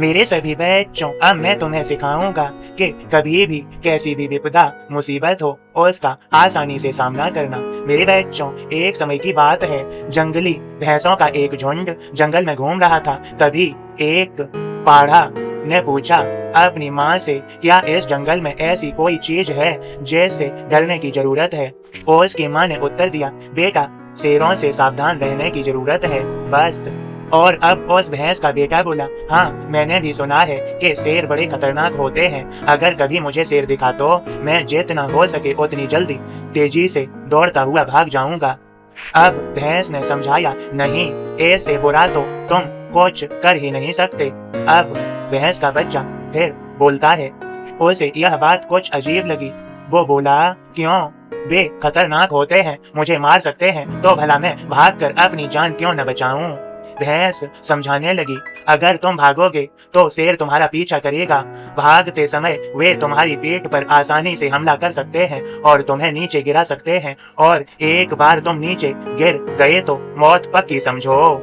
मेरे सभी बच्चों, अब मैं तुम्हें सिखाऊंगा कि कभी भी कैसी भी विपदा मुसीबत हो उसका आसानी से सामना करना। मेरे बच्चों, एक समय की बात है, जंगली भैंसों का एक झुंड जंगल में घूम रहा था। तभी एक पाढ़ा ने पूछा अपनी माँ से, क्या इस जंगल में ऐसी कोई चीज है जिससे डरने की जरूरत है? और उसकी माँ ने उत्तर दिया, बेटा, शेरों से सावधान रहने की जरूरत है, बस। और अब उस भैंस का बेटा बोला, हाँ, मैंने भी सुना है कि शेर बड़े खतरनाक होते हैं। अगर कभी मुझे शेर दिखा तो मैं जितना हो सके उतनी जल्दी तेजी से दौड़ता हुआ भाग जाऊंगा। अब भैंस ने समझाया, नहीं, इससे बुरा तो तुम कुछ कर ही नहीं सकते। अब भैंस का बच्चा फिर बोलता है। उसे यह बात कुछ अजीब लगी। वो बोला, क्यों? वे खतरनाक होते हैं, मुझे मार सकते हैं, तो भला मैं भागकर अपनी जान क्यों न बचाऊं? भैंस समझाने लगी, अगर तुम भागोगे तो शेर तुम्हारा पीछा करेगा। भागते समय वे तुम्हारी पीठ पर आसानी से हमला कर सकते हैं और तुम्हें नीचे गिरा सकते हैं, और एक बार तुम नीचे गिर गए तो मौत पक्की समझो।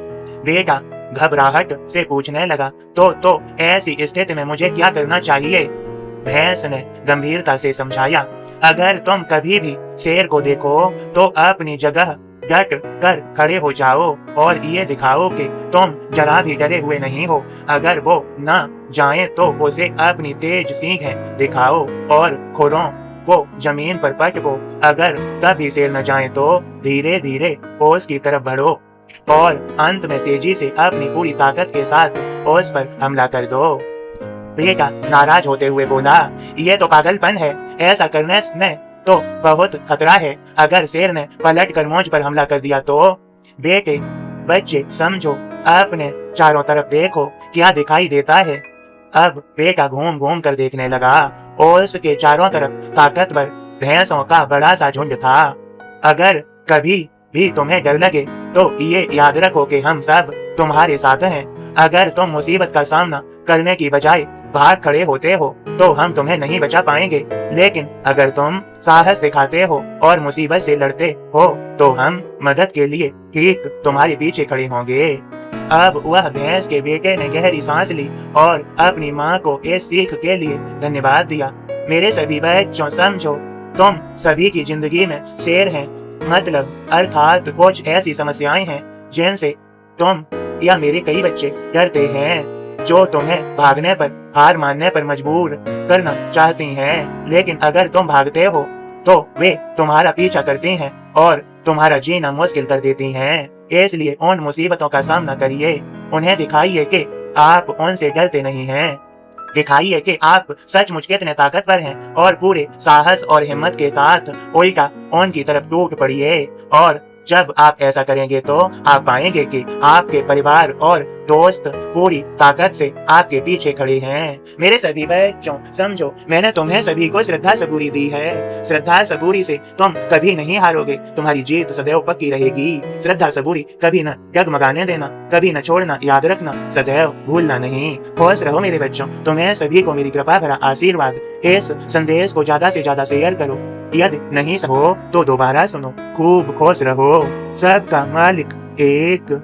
बेटा घबराहट से पूछने लगा, तो ऐसी स्थिति में मुझे क्या करना चाहिए? भैंस ने गंभीरता से समझाया, अगर तुम कभी भी शेर को देखो तो अपनी जगह डट कर खड़े हो जाओ और ये दिखाओ कि तुम जरा भी डरे हुए नहीं हो। अगर वो न जाए तो उसे अपनी तेज सींगें दिखाओ और खुरों को जमीन पर पटको। अगर तभी शेर न जाए तो धीरे धीरे उसकी तरफ बढ़ो और अंत में तेजी से अपनी पूरी ताकत के साथ उस पर हमला कर दो। बेटा नाराज होते हुए बोला, ये तो पागलपन है, ऐसा करने में तो बहुत खतरा है। अगर शेर ने पलट कर मुझ पर हमला कर दिया तो? बेटे बच्चे समझो, अपने चारों तरफ देखो, क्या दिखाई देता है? अब बेटा घूम घूम कर देखने लगा और उसके चारों तरफ ताकतवर भैंसों का बड़ा सा झुंड था। अगर कभी भी तुम्हें डर लगे तो ये याद रखो कि हम सब तुम्हारे साथ हैं। अगर तुम मुसीबत का सामना करने की बजाय भाग खड़े होते हो तो हम तुम्हें नहीं बचा पाएंगे, लेकिन अगर तुम साहस दिखाते हो और मुसीबत से लड़ते हो तो हम मदद के लिए ठीक तुम्हारे पीछे खड़े होंगे। अब वह भैंस के बेटे ने गहरी सांस ली और अपनी माँ को इस सीख के लिए धन्यवाद दिया। मेरे सभी बच्चों समझो, तुम सभी की जिंदगी में शेर हैं, मतलब अर्थात कुछ ऐसी समस्याएं हैं जिनसे तुम या मेरे कई बच्चे डरते हैं, जो तुम्हें भागने पर, हार मानने पर मजबूर करना चाहती हैं। लेकिन अगर तुम भागते हो तो वे तुम्हारा पीछा करती हैं और तुम्हारा जीना मुश्किल कर देती हैं। इसलिए उन मुसीबतों का सामना करिए, उन्हें दिखाइए कि आप उनसे डरते नहीं हैं। दिखाइए कि आप सचमुच कितने ताकतवर हैं और पूरे साहस और हिम्मत के साथ उल्टा उनकी तरफ टूट पड़िए। और जब आप ऐसा करेंगे तो आप पाएंगे कि आपके परिवार और दोस्त पूरी ताकत से आपके पीछे खड़े हैं। मेरे सभी बच्चों समझो, मैंने तुम्हें सभी को श्रद्धा सबूरी दी है। श्रद्धा सबूरी से तुम कभी नहीं हारोगे, तुम्हारी जीत सदैव पक्की रहेगी। श्रद्धा सबूरी कभी न डगमगाने देना, कभी न छोड़ना, याद रखना, सदैव भूलना नहीं। खुश रहो मेरे बच्चों, तुम्हें सभी को मेरी कृपा भरा आशीर्वाद। इस संदेश को ज्यादा से ज्यादा शेयर करो, यदि नहीं हो तो दोबारा सुनो। खूब खुश रहो, सबका मालिक एक।